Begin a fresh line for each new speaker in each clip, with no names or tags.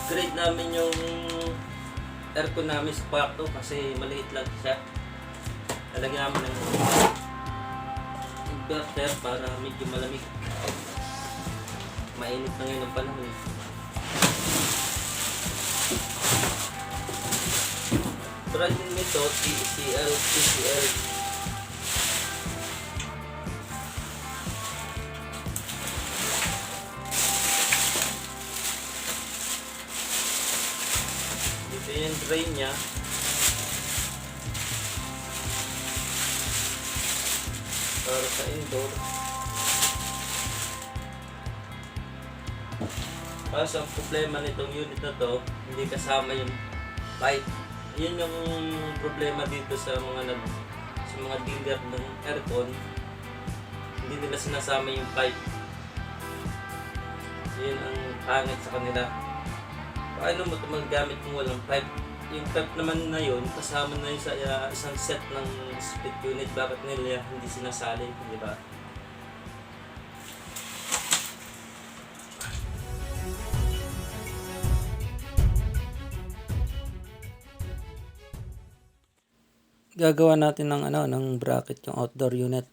upgrade namin yung aircon namin sa kwarto kasi maliit lang siya. Lalagyan namin ng inverter para medyo malamig. Mainit na ngayon ang panahon. Brand nito TCL. Dito yung drain niya. Para sa indoor. Kaso ang problema nitong unit na to, hindi kasama yung pipe. Yun yung problema dito sa mga dealer ng aircon. Hindi nila sinasama yung pipe. Yun ang pangit sa kanila. Paano mo ito maggamit kung walang pipe? Yung pipe naman na yun, kasama na yun sa isang set ng split unit. Bakit nila hindi sinasali, di ba? Gagawa natin ng bracket yung outdoor unit.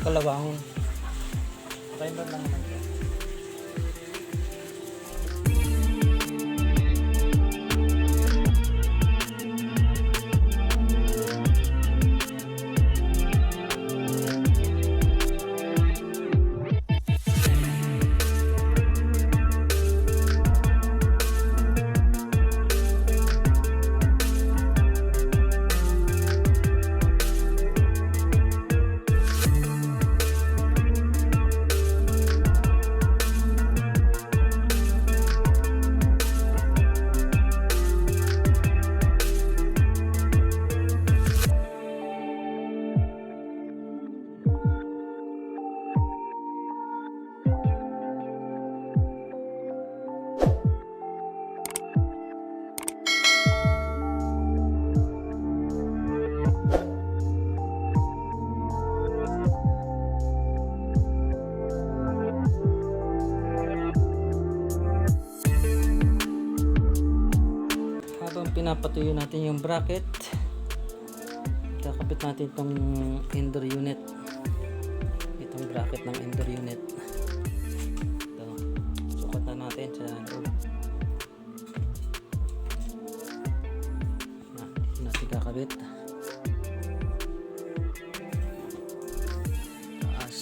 kalawangin. Timer lang naman ito. Pinapatuyo natin yung bracket, kakapit natin itong indoor unit, itong bracket ng indoor unit. Ito, sukat na natin sa loob. Dito natin kakabit taas.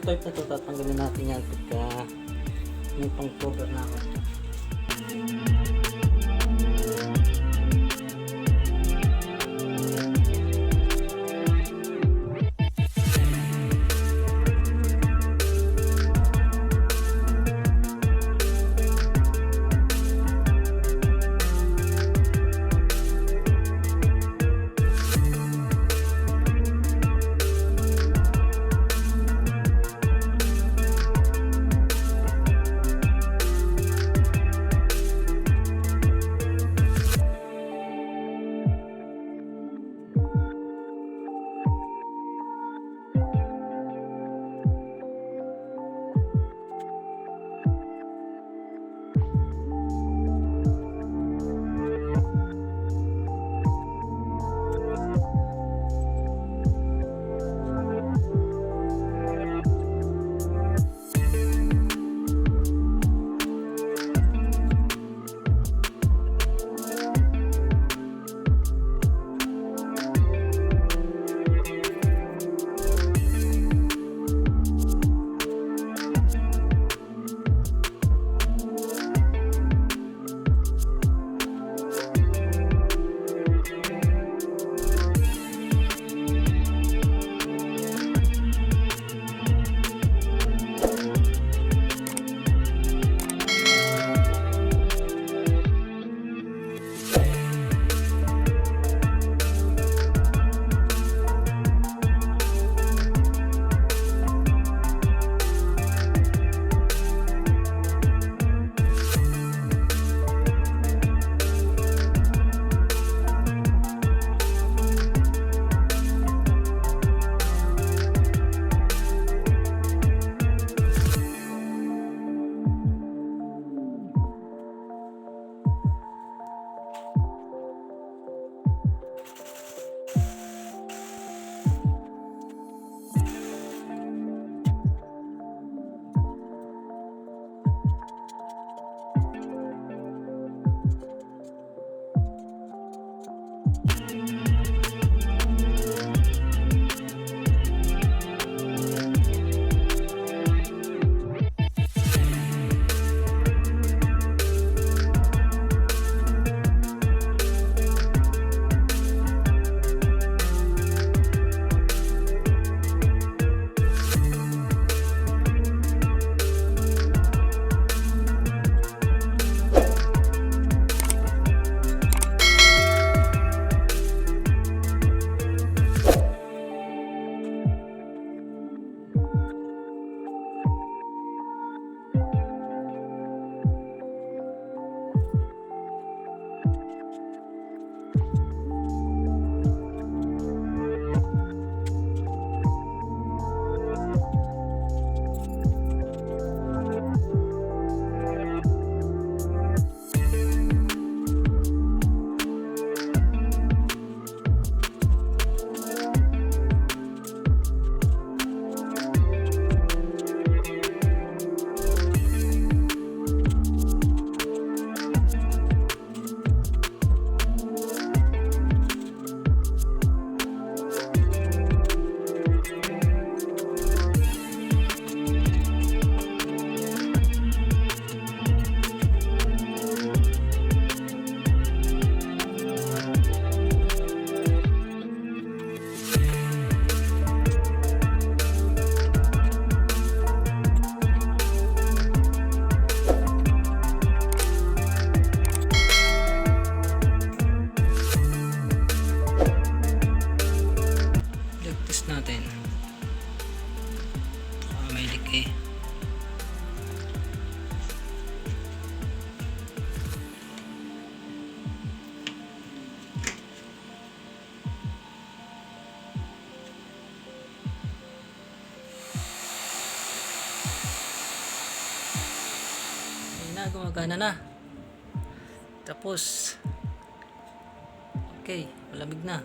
Type na ito, tatanggalin natin yan pagka may pang cover na ako. Test natin. May decay. Ayun na, gumagana na. Tapos okay, malamig na.